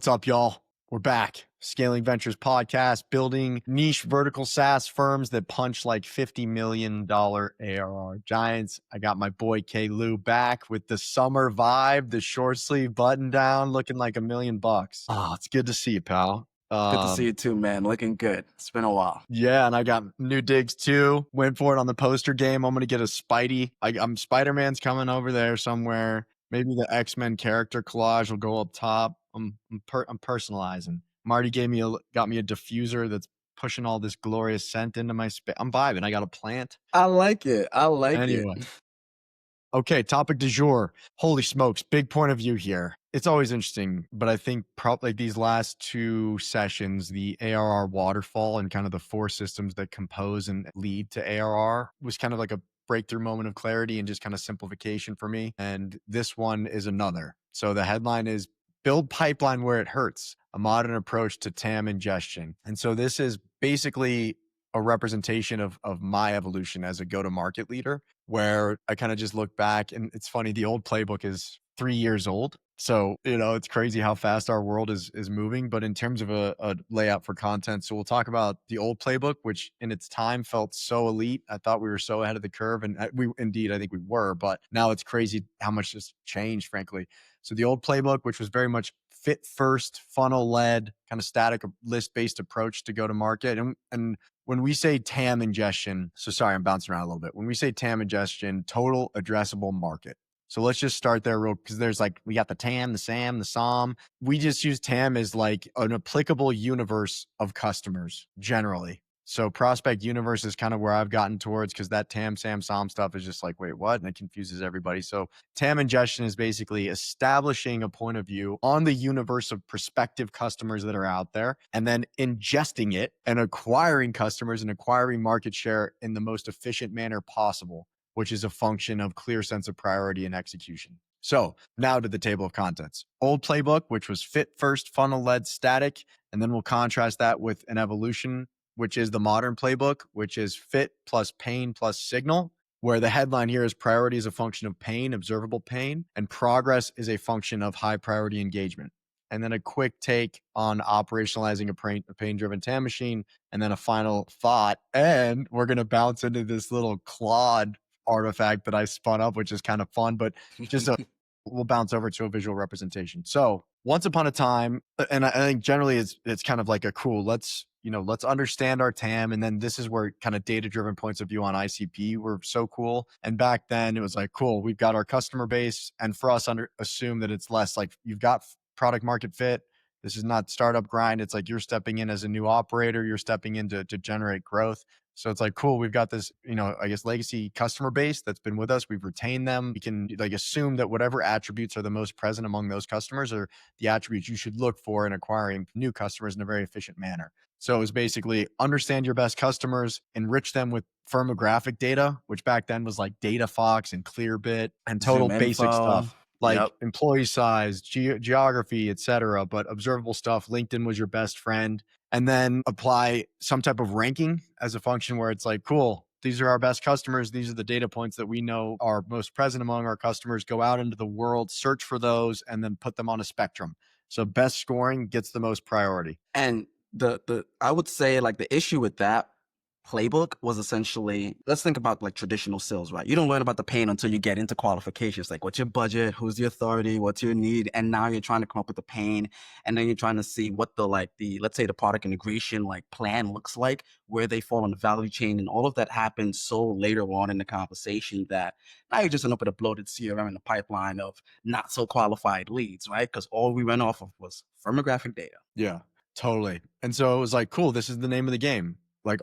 What's up, y'all? We're back. Scaling Ventures podcast, building niche vertical SaaS firms that punch like $50 million ARR giants. I got my boy Kjael back with the summer vibe, the short sleeve button down, looking like $1 million. Oh, it's good to see you, pal. Good to see you too, man. Looking good. It's been a while. Yeah, and I got new digs too. Went for it on the poster game. I'm going to get a Spidey. I'm Spider-Man's coming over there somewhere. Maybe the X-Men character collage will go up top. I'm personalizing. Marty got me a diffuser that's pushing all this glorious scent into my space. I'm vibing. I got a plant. I like it. Anyway. Okay, topic du jour. Holy smokes, big point of view here. It's always interesting, but I think probably these last two sessions, the ARR waterfall and kind of the four systems that compose and lead to ARR was kind of like a breakthrough moment of clarity and just kind of simplification for me. And this one is another. So the headline is Build Pipeline Where It Hurts, a modern approach to TAM ingestion. And so this is basically a representation of my evolution as a go-to-market leader, where I kind of just look back, and it's funny, the old playbook is 3 years old. So, it's crazy how fast our world is moving. But in terms of a layout for content, so we'll talk about the old playbook, which in its time felt so elite. I thought we were so ahead of the curve, and I think we were, but now it's crazy how much has changed, frankly. So the old playbook, which was very much fit first, funnel led, kind of static list based approach to go to market. And when we say TAM ingestion, so sorry, I'm bouncing around a little bit. When we say TAM ingestion, total addressable market. So let's just start there because there's we got the TAM, the SAM, the SOM. We just use TAM as like an applicable universe of customers generally. So prospect universe is kind of where I've gotten towards, because that TAM, SAM, SOM stuff is just like, wait, what? And it confuses everybody. So TAM ingestion is basically establishing a point of view on the universe of prospective customers that are out there, and then ingesting it and acquiring customers and acquiring market share in the most efficient manner possible, which is a function of clear sense of priority and execution. So now to the table of contents. Old playbook, which was fit first, funnel led, static. And then we'll contrast that with an evolution, which is the modern playbook, which is fit plus pain plus signal, where the headline here is priority is a function of pain, observable pain, and progress is a function of high priority engagement. And then a quick take on operationalizing a pain-driven TAM machine, and then a final thought. And we're going to bounce into this little Claude artifact that I spun up, which is kind of fun, but we'll bounce over to a visual representation. So once upon a time, and I think generally it's kind of like a cool, let's understand our TAM. And then this is where kind of data-driven points of view on ICP were so cool. And back then it was like, cool, we've got our customer base. And for us, assume that it's less like you've got product market fit. This is not startup grind. It's like you're stepping in as a new operator. You're stepping in to generate growth. So it's like, cool, we've got this, I guess, legacy customer base that's been with us. We've retained them. We can assume that whatever attributes are the most present among those customers are the attributes you should look for in acquiring new customers in a very efficient manner. So it was basically understand your best customers, enrich them with firmographic data, which back then was like DataFox and Clearbit and total basic stuff. Employee size, geography, etc. But observable stuff, LinkedIn was your best friend. And then apply some type of ranking as a function where it's like, cool, these are our best customers. These are the data points that we know are most present among our customers. Go out into the world, search for those, and then put them on a spectrum. So best scoring gets the most priority. And I would say the issue with that playbook was essentially, let's think about traditional sales, right? You don't learn about the pain until you get into qualifications. Like, what's your budget? Who's the authority? What's your need? And now you're trying to come up with the pain. And then you're trying to see what let's say the product integration plan looks like, where they fall on the value chain. And all of that happens so later on in the conversation that now you're just end up with a bloated CRM in the pipeline of not so qualified leads, right? Because all we went off of was firmographic data. Yeah, totally. And so it was like, cool, this is the name of the game.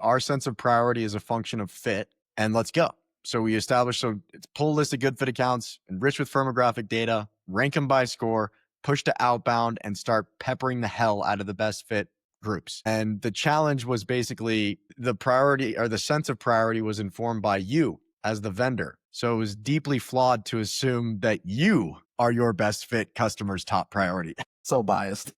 Our sense of priority is a function of fit, and let's go. So we established, it's pull a list of good fit accounts, enrich with firmographic data, rank them by score, push to outbound, and start peppering the hell out of the best fit groups. And the challenge was basically the priority, or the sense of priority, was informed by you as the vendor. So it was deeply flawed to assume that you are your best fit customer's top priority. So biased.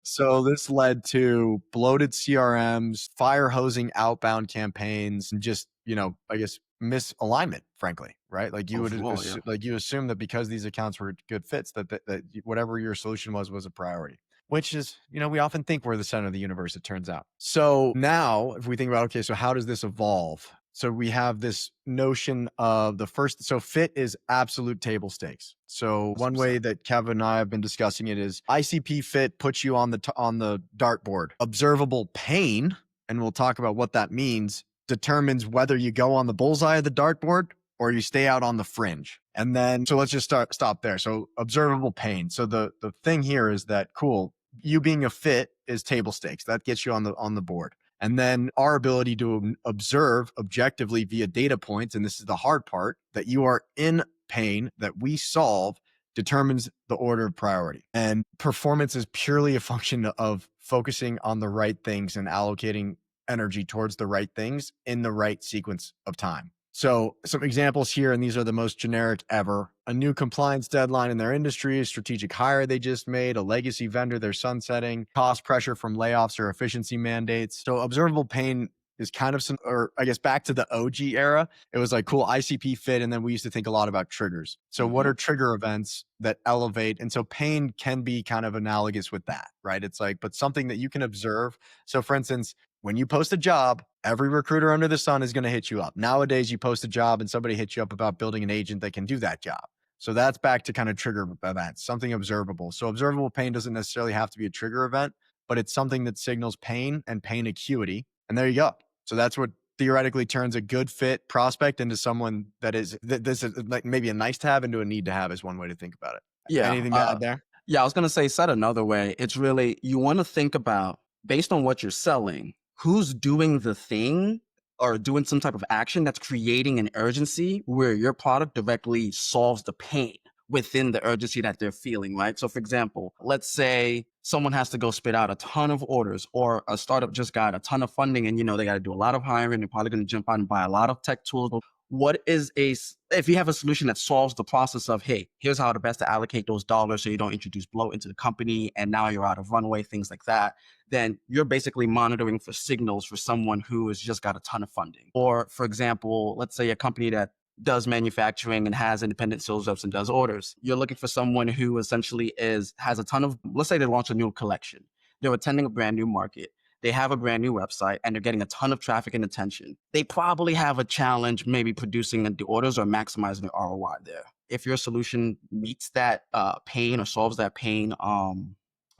So this led to bloated CRMs, fire hosing outbound campaigns, and just, I guess, misalignment, frankly, right? You assume that because these accounts were good fits, that whatever your solution was a priority. which is, we often think we're the center of the universe, it turns out. So now, if we think about, okay, so how does this evolve? So we have this notion of so fit is absolute table stakes. So one way 100%. that Kevin and I have been discussing it is ICP fit puts you on the dartboard. Observable pain, and we'll talk about what that means, determines whether you go on the bullseye of the dartboard or you stay out on the fringe. And then, so let's just stop there. So observable pain. So the thing here is that, cool, you being a fit is table stakes. That gets you on the board. And then our ability to observe objectively via data points, and this is the hard part, that you are in pain that we solve determines the order of priority. And performance is purely a function of focusing on the right things and allocating energy towards the right things in the right sequence of time. So some examples here, and these are the most generic ever. A new compliance deadline in their industry, a strategic hire they just made, a legacy vendor they're sunsetting, cost pressure from layoffs or efficiency mandates. So observable pain is kind of or I guess back to the OG era, it was like, cool, ICP fit. And then we used to think a lot about triggers. So what are trigger events that elevate? And so pain can be kind of analogous with that, right? It's like, but something that you can observe. So for instance, when you post a job, every recruiter under the sun is going to hit you up. Nowadays, you post a job and somebody hits you up about building an agent that can do that job. So that's back to kind of trigger events, something observable. So observable pain doesn't necessarily have to be a trigger event, but it's something that signals pain and pain acuity. And there you go. So that's what theoretically turns a good fit prospect into someone this is like maybe a nice to have into a need to have is one way to think about it. Yeah. Anything to add there? Yeah, I was going to say, said another way, it's really, you want to think about, based on what you're selling, who's doing the thing or doing some type of action that's creating an urgency where your product directly solves the pain within the urgency that they're feeling, right? So for example, let's say someone has to go spit out a ton of orders, or a startup just got a ton of funding and, they got to do a lot of hiring. They're probably going to jump out and buy a lot of tech tools. What is if you have a solution that solves the process of, hey, here's how the best to allocate those dollars so you don't introduce bloat into the company and now you're out of runway, things like that, then you're basically monitoring for signals for someone who has just got a ton of funding. Or for example, let's say a company that does manufacturing and has independent sales reps and does orders. You're looking for someone who essentially has a ton of, let's say they launch a new collection. They're attending a brand new market. They have a brand new website and they're getting a ton of traffic and attention. They probably have a challenge maybe producing the orders or maximizing the ROI there. If your solution meets that pain or solves that pain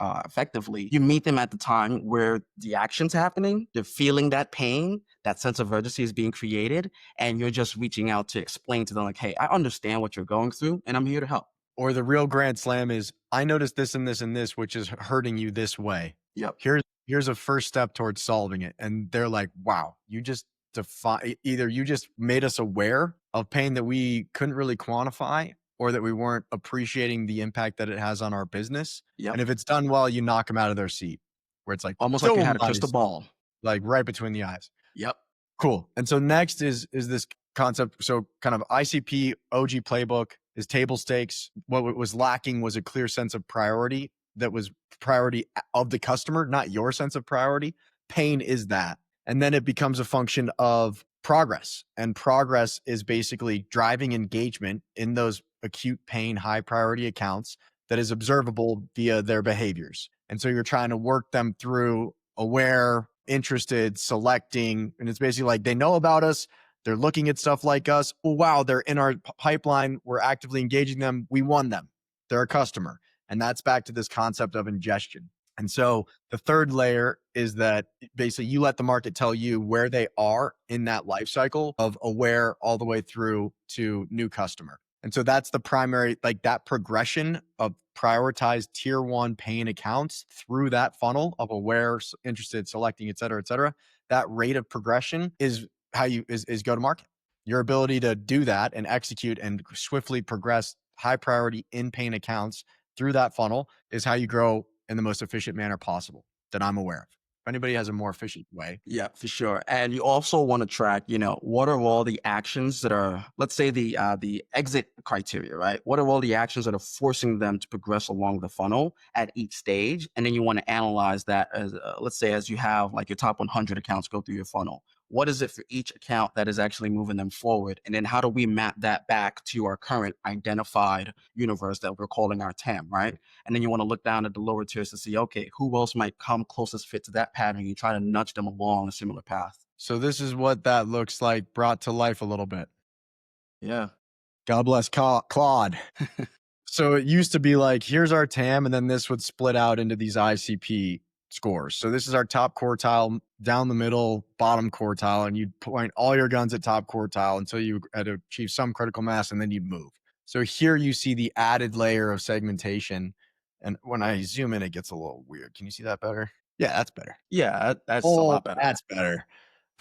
effectively, you meet them at the time where the action's happening, they're feeling that pain, that sense of urgency is being created, and you're just reaching out to explain to them like, hey, I understand what you're going through and I'm here to help. Or the real grand slam is, I noticed this and this and this, which is hurting you this way. Yep. Here's a first step towards solving it. And they're like, wow, you just either you just made us aware of pain that we couldn't really quantify, or that we weren't appreciating the impact that it has on our business. Yep. And if it's done well, you knock them out of their seat, where it's like, almost like you had a crystal ball, like right between the eyes. Yep. Cool. And so next is this concept. So kind of ICP, OG playbook is table stakes. What was lacking was a clear sense of priority that was priority of the customer, not your sense of priority. Pain is that. And then it becomes a function of progress. And progress is basically driving engagement in those acute pain, high priority accounts that is observable via their behaviors. And so you're trying to work them through aware, interested, selecting, and it's basically like they know about us. They're looking at stuff like us. Oh, wow, they're in our pipeline. We're actively engaging them. We won them. They're a customer. And that's back to this concept of ingestion. And so the third layer is that basically you let the market tell you where they are in that life cycle of aware all the way through to new customer. And so that's the primary, like that progression of prioritized tier one pain accounts through that funnel of aware, interested, selecting, et cetera, et cetera. That rate of progression is how is go to market. Your ability to do that and execute and swiftly progress high priority in pain accounts through that funnel is how you grow in the most efficient manner possible that I'm aware of. If anybody has a more efficient way. Yeah, for sure. And you also want to track, what are all the actions that are, let's say the exit criteria, right? What are all the actions that are forcing them to progress along the funnel at each stage? And then you want to analyze that as, let's say, as you have like your top 100 accounts go through your funnel. what is it for each account that is actually moving them forward? And then how do we map that back to our current identified universe that we're calling our TAM, right? And then you want to look down at the lower tiers to see, okay, who else might come closest fit to that pattern? You try to nudge them along a similar path. So this is what that looks like brought to life a little bit. Yeah. God bless Claude. So it used to be like, here's our TAM, and then this would split out into these ICP scores. So this is our top quartile, down the middle, bottom quartile, and you'd point all your guns at top quartile until you had to achieve some critical mass, and then you'd move. So here you see the added layer of segmentation. And when I zoom in, it gets a little weird. Can you see that better? Yeah, that's better. Yeah, that's a Oh, lot better. that's better.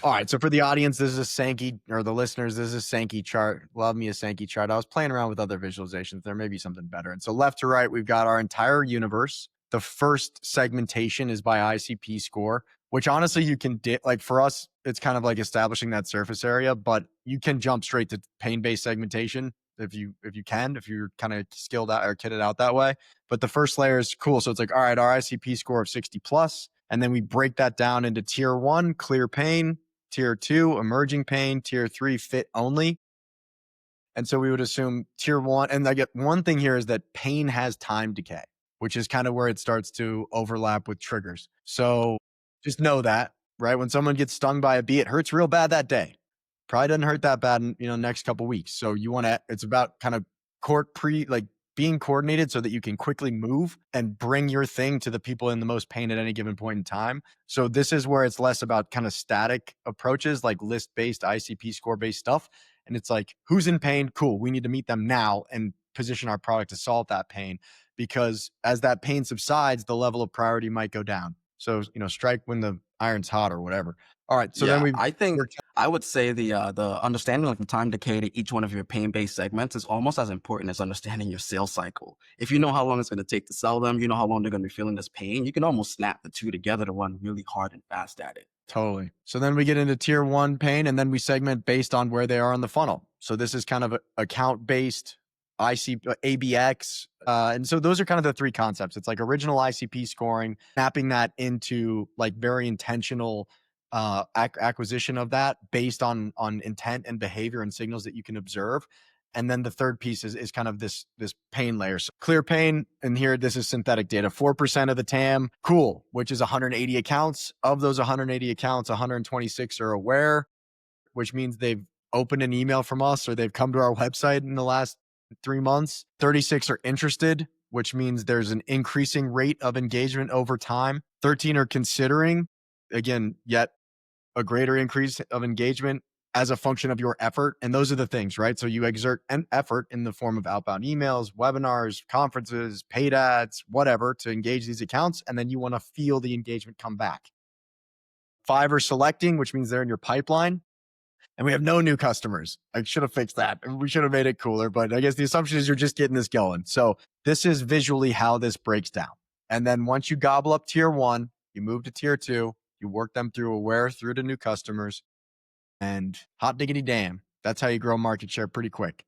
All right. So for the audience, this is a Sankey, or the listeners, this is a Sankey chart. Love me a Sankey chart. I was playing around with other visualizations. There may be something better. And so left to right, we've got our entire universe. The first segmentation is by ICP score, which honestly you can like for us, it's kind of like establishing that surface area, but you can jump straight to pain-based segmentation if you're kind of skilled out or kitted out that way. But the first layer is cool. So it's like, all right, our ICP score of 60 plus, and then we break that down into tier 1, clear pain, tier 2, emerging pain, tier 3, fit only. And so we would assume tier 1, and I get one thing here is that pain has time decay, which is kind of where it starts to overlap with triggers. So just know that, right? When someone gets stung by a bee, it hurts real bad that day. Probably doesn't hurt that bad in, next couple weeks. So you want to, it's about kind of being coordinated so that you can quickly move and bring your thing to the people in the most pain at any given point in time. So this is where it's less about kind of static approaches like list-based, ICP score-based stuff. And it's like, who's in pain? Cool. We need to meet them now and position our product to solve that pain, because as that pain subsides, the level of priority might go down. So, strike when the iron's hot or whatever. All right. So then I think I would say the understanding of the time decay to each one of your pain-based segments is almost as important as understanding your sales cycle. If you know how long it's going to take to sell them, you know how long they're going to be feeling this pain, you can almost snap the two together to run really hard and fast at it. Totally. So then we get into tier 1 pain, and then we segment based on where they are on the funnel. So this is kind of account-based ABX. And so those are kind of the three concepts. It's like original ICP scoring, mapping that into like very intentional acquisition of that based on intent and behavior and signals that you can observe. And then the third piece is kind of this pain layer. So clear pain, and here this is synthetic data. 4% of the TAM, cool, which is 180 accounts. Of those 180 accounts, 126 are aware, which means they've opened an email from us or they've come to our website in the last 3 months. 36 are interested, which means there's an increasing rate of engagement over time. 13 are considering, again, yet a greater increase of engagement as a function of your effort. And those are the things, right? So you exert an effort in the form of outbound emails, webinars, conferences, paid ads, whatever, to engage these accounts. And then you want to feel the engagement come back. 5 are selecting, which means they're in your pipeline. And we have no new customers. I should have fixed that. We should have made it cooler, but I guess the assumption is you're just getting this going. So this is visually how this breaks down. And then once you gobble up tier 1, you move to tier 2, you work them through aware through to new customers, and hot diggity damn, that's how you grow market share pretty quick.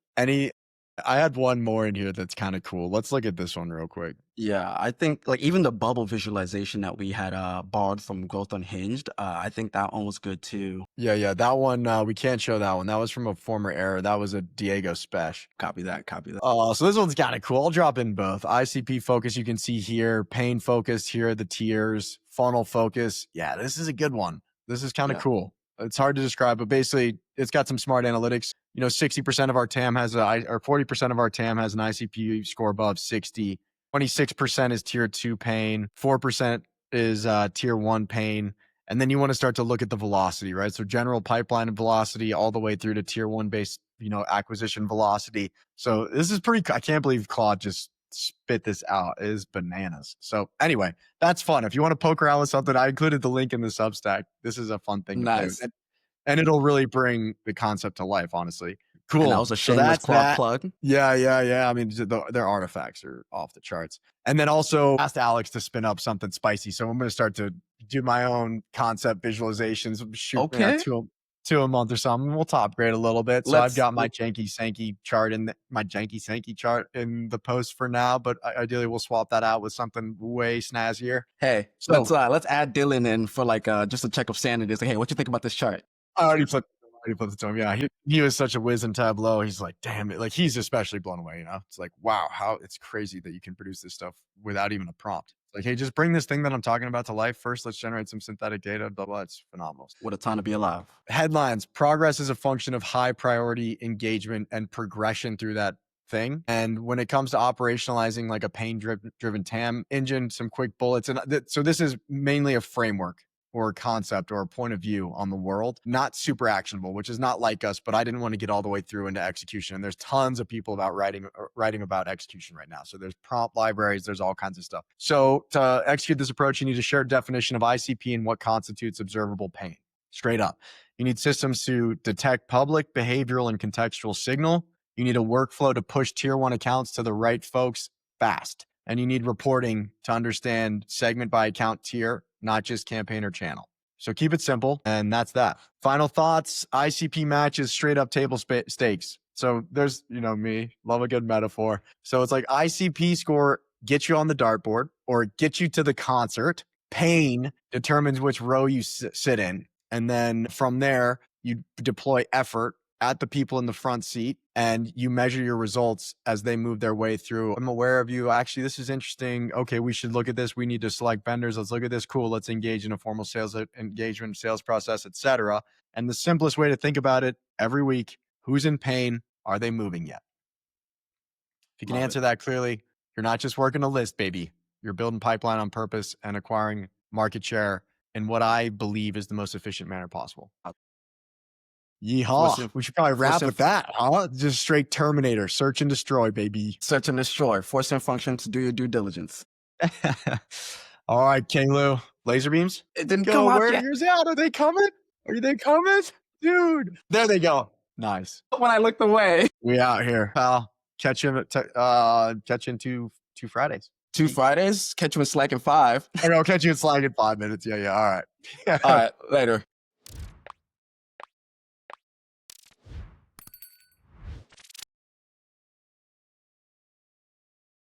I had one more in here that's kind of cool. Let's look at this one real quick. Yeah, I think like even the bubble visualization that we had borrowed from Growth Unhinged, I think that one was good too. Yeah, that one, we can't show that one. That was from a former era. That was a Diego special. Copy that. So this one's kind of cool. I'll drop in both. ICP focus, you can see here. Pain focus, here are the tiers. Funnel focus. Yeah, this is a good one. This is kind of cool. It's hard to describe, but basically it's got some smart analytics. 60% of our TAM has or 40% of our TAM has an ICP score above 60. 26% is tier 2 pain. 4% is tier 1 pain. And then you want to start to look at the velocity, right? So general pipeline and velocity all the way through to tier 1 based, acquisition velocity. So this is I can't believe Claude just spit this out. It is bananas. So anyway, that's fun. If you want to poke around with something, I included the link in the Substack. This is a fun thing to play. And it'll really bring the concept to life, honestly. Cool. And that was a shameless Claude plug. Yeah. I mean, their artifacts are off the charts. And then also asked Alex to spin up something spicy. So I'm going to start to do my own concept visualizations. Shoot, two a month or something. We'll top grade a little bit. So I've got my janky Sankey chart in the post for now, but ideally we'll swap that out with something way snazzier. Hey, so let's add Dylan in for like just a check of sanity. It's like, hey, what you think about this chart? I already flipped it to him. Yeah, he was such a whiz in Tableau. He's like, damn it. Like, he's especially blown away, you know? It's like, wow, how it's crazy that you can produce this stuff without even a prompt. Like, hey, just bring this thing that I'm talking about to life first. Let's generate some synthetic data, blah, blah. It's phenomenal. What a time to be alive. Headlines: progress is a function of high priority engagement and progression through that thing. And when it comes to operationalizing like a pain driven TAM engine, some quick bullets. And so this is mainly a framework or a concept or a point of view on the world, not super actionable, which is not like us, but I didn't want to get all the way through into execution. And there's tons of people about writing about execution right now. So there's prompt libraries, there's all kinds of stuff. So to execute this approach, you need a shared definition of ICP and what constitutes observable pain. Straight up. You need systems to detect public, behavioral, and contextual signal. You need a workflow to push tier 1 accounts to the right folks fast. And you need reporting to understand segment by account tier, not just campaign or channel. So keep it simple, and that's that. Final thoughts: ICP matches straight up table stakes. So there's, me, love a good metaphor. So it's like ICP score gets you on the dartboard or get you to the concert. Pain determines which row you sit in. And then from there, you deploy effort at the people in the front seat and you measure your results as they move their way through. I'm aware of you. Actually, this is interesting. Okay, we should look at this. We need to select vendors. Let's look at this. Cool. Let's engage in a formal sales engagement, sales process, etc. And the simplest way to think about it every week: who's in pain? Are they moving yet? If you can answer that clearly, you're not just working a list, baby. You're building pipeline on purpose and acquiring market share in what I believe is the most efficient manner possible. Yeehaw. We should probably wrap with that, huh? Just straight Terminator. Search and destroy, baby. Search and destroy. Force and function to do your due diligence. All right, Kjael. Laser beams? It didn't come out yet. Where's out? Are they coming? Are they coming? Dude. There they go. Nice. When I looked away. We out here, pal. Catch you in two Fridays. 2 Fridays? Catch you in Slack in 5. I'll catch you in Slack in 5 minutes. Yeah. All right. All right. Later.